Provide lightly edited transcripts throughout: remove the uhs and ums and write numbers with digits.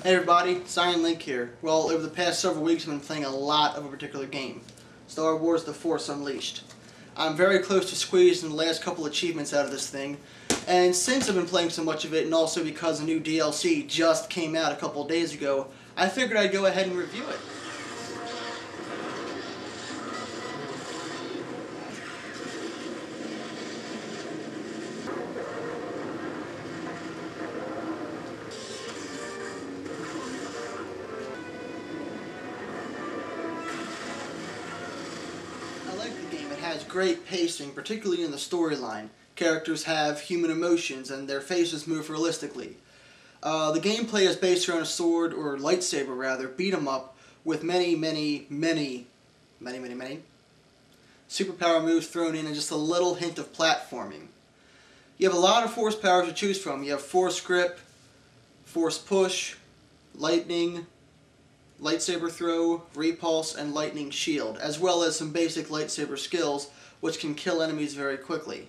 Hey everybody, Cyan Link here. Well, over the past several weeks I've been playing a lot of a particular game, Star Wars The Force Unleashed. I'm very close to squeezing the last couple achievements out of this thing, and since I've been playing so much of it, and also because a new DLC just came out a couple days ago, I figured I'd go ahead and review it. I like the game. It has great pacing, particularly in the storyline. Characters have human emotions and their faces move realistically. The gameplay is based around a sword, or lightsaber rather, beat 'em up with many superpower moves thrown in and just a little hint of platforming. You have a lot of force powers to choose from. You have force grip, force push, lightning, lightsaber throw, repulse, and lightning shield, as well as some basic lightsaber skills which can kill enemies very quickly.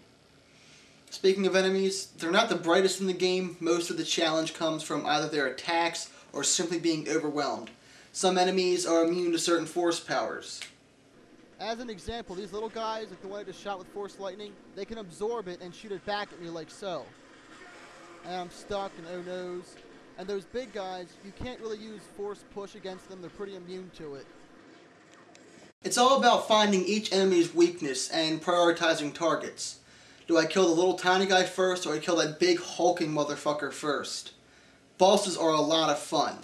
Speaking of enemies, they're not the brightest in the game. Most of the challenge comes from either their attacks or simply being overwhelmed. Some enemies are immune to certain force powers. As an example, these little guys, like the one I just shot with force lightning, they can absorb it and shoot it back at me like so. And I'm stuck and oh noes. And those big guys, you can't really use force push against them, they're pretty immune to it. It's all about finding each enemy's weakness and prioritizing targets. Do I kill the little tiny guy first, or do I kill that big hulking motherfucker first? Bosses are a lot of fun.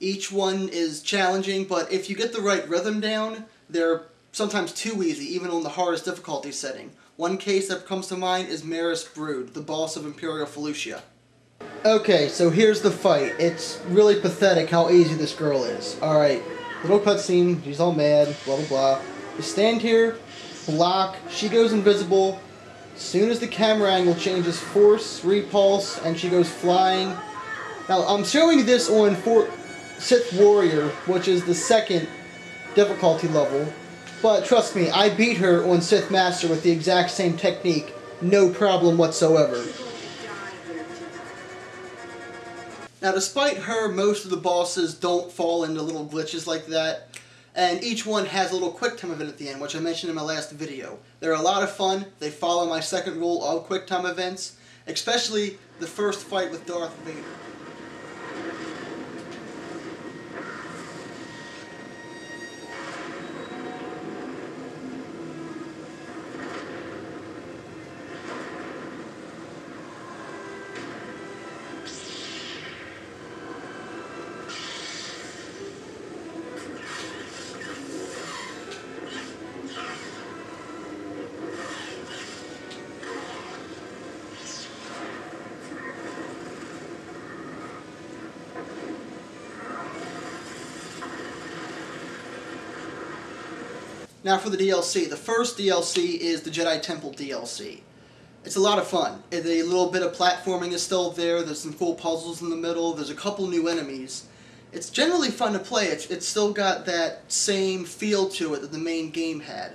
Each one is challenging, but if you get the right rhythm down, they're sometimes too easy, even on the hardest difficulty setting. One case that comes to mind is Maris Brood, the boss of Imperial Felucia. Okay, so here's the fight. It's really pathetic how easy this girl is. Alright, little cutscene, she's all mad, blah blah blah. You stand here, block, she goes invisible. As soon as the camera angle changes, force, repulse, and she goes flying. Now, I'm showing this on Sith Warrior, which is the second difficulty level. But trust me, I beat her on Sith Master with the exact same technique. No problem whatsoever. Now, despite her, most of the bosses don't fall into little glitches like that. And each one has a little quick time event at the end, which I mentioned in my last video. They're a lot of fun. They follow my second rule of quick time events, especially the first fight with Darth Vader. Now for the DLC. The first DLC is the Jedi Temple DLC. It's a lot of fun. A little bit of platforming is still there. There's some cool puzzles in the middle. There's a couple new enemies. It's generally fun to play. It's still got that same feel to it that the main game had.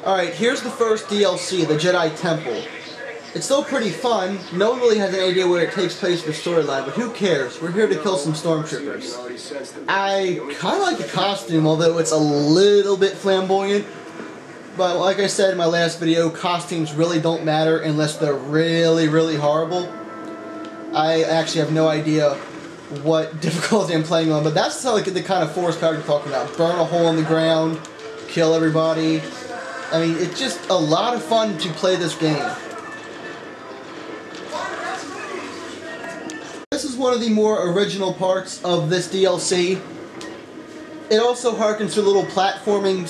Alright, here's the first DLC, the Jedi Temple. It's still pretty fun. No one really has any idea where it takes place in the storyline, but who cares? We're here to kill some stormtroopers. I kind of like the costume, although it's a little bit flamboyant. But like I said in my last video, costumes really don't matter unless they're really horrible. I actually have no idea what difficulty I'm playing on, but that's like the kind of force power you're talking about. Burn a hole in the ground, kill everybody. I mean, it's just a lot of fun to play this game. This is one of the more original parts of this DLC. It also harkens to the little platforming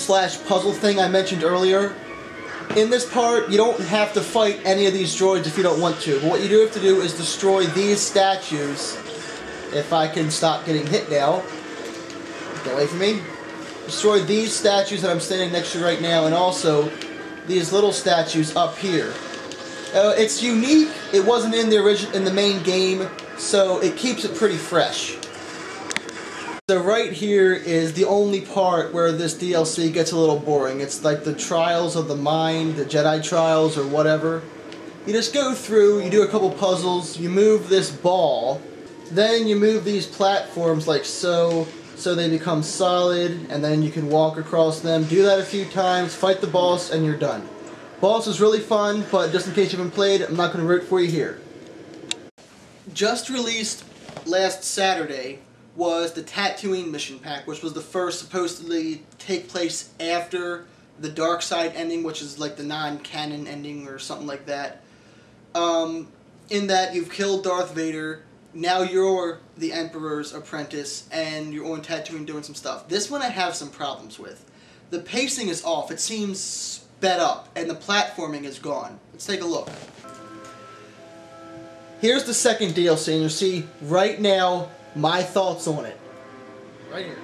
/ puzzle thing I mentioned earlier. In this part, you don't have to fight any of these droids if you don't want to. But what you do have to do is destroy these statues. If I can stop getting hit now. Get away from me. Destroy these statues that I'm standing next to right now, and also these little statues up here. It's unique. It wasn't in the main game, so it keeps it pretty fresh. So right here is the only part where this DLC gets a little boring. It's like the Trials of the Mind, the Jedi Trials, or whatever. You just go through, you do a couple puzzles, you move this ball, Then you move these platforms like so they become solid, and then you can walk across them. Do that a few times, fight the boss, and you're done. Boss is really fun, but just in case you haven't played, I'm not going to root for you here. Just released last Saturday was the Tatooine mission pack, which was the first supposedly take place after the dark side ending, which is like the non-canon ending or something like that. In that you've killed Darth Vader, now you're the Emperor's apprentice, and you're on Tatooine doing some stuff. This one I have some problems with. The pacing is off. It seems sped up, and the platforming is gone. Let's take a look. Here's the second DLC, and you'll see right now my thoughts on it. Right here.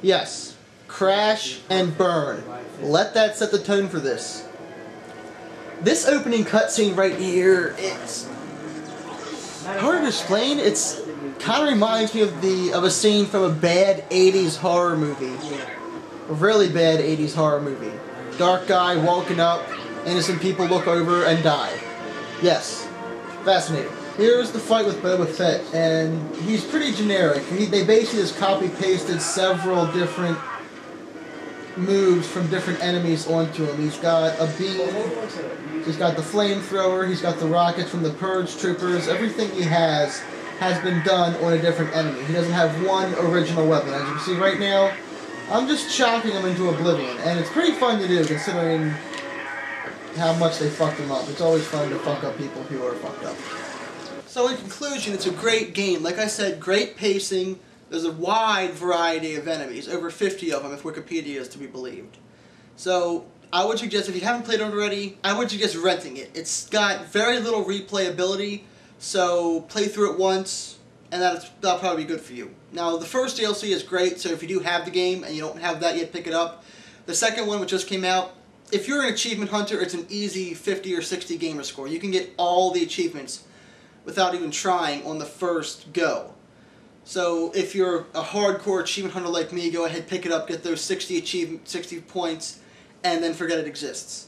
Yes, crash and burn. Let that set the tone for this. This opening cutscene right here, it's hard to explain. It's kind of reminds me of a scene from a bad 80s horror movie. A really bad 80s horror movie. Dark guy walking up, innocent people look over and die. Yes, fascinating. Here's the fight with Boba Fett, and he's pretty generic. They basically just copy-pasted several different moves from different enemies onto him. He's got a beam, he's got the flamethrower, he's got the rockets from the Purge Troopers. Everything he has been done on a different enemy. He doesn't have one original weapon. As you can see right now, I'm just chocking him into oblivion, and it's pretty fun to do considering how much they fucked him up. It's always fun to fuck up people who are fucked up. So in conclusion, it's a great game. Like I said, great pacing. There's a wide variety of enemies, over 50 of them if Wikipedia is to be believed. So I would suggest, if you haven't played it already, I would suggest renting it. It's got very little replayability, so play through it once, and that'll probably be good for you. Now, the first DLC is great, so if you do have the game and you don't have that yet, pick it up. The second one, which just came out, if you're an achievement hunter, it's an easy 50 or 60 gamer score. You can get all the achievements without even trying on the first go. So if you're a hardcore achievement hunter like me, go ahead, pick it up, get those 60 points, and then forget it exists.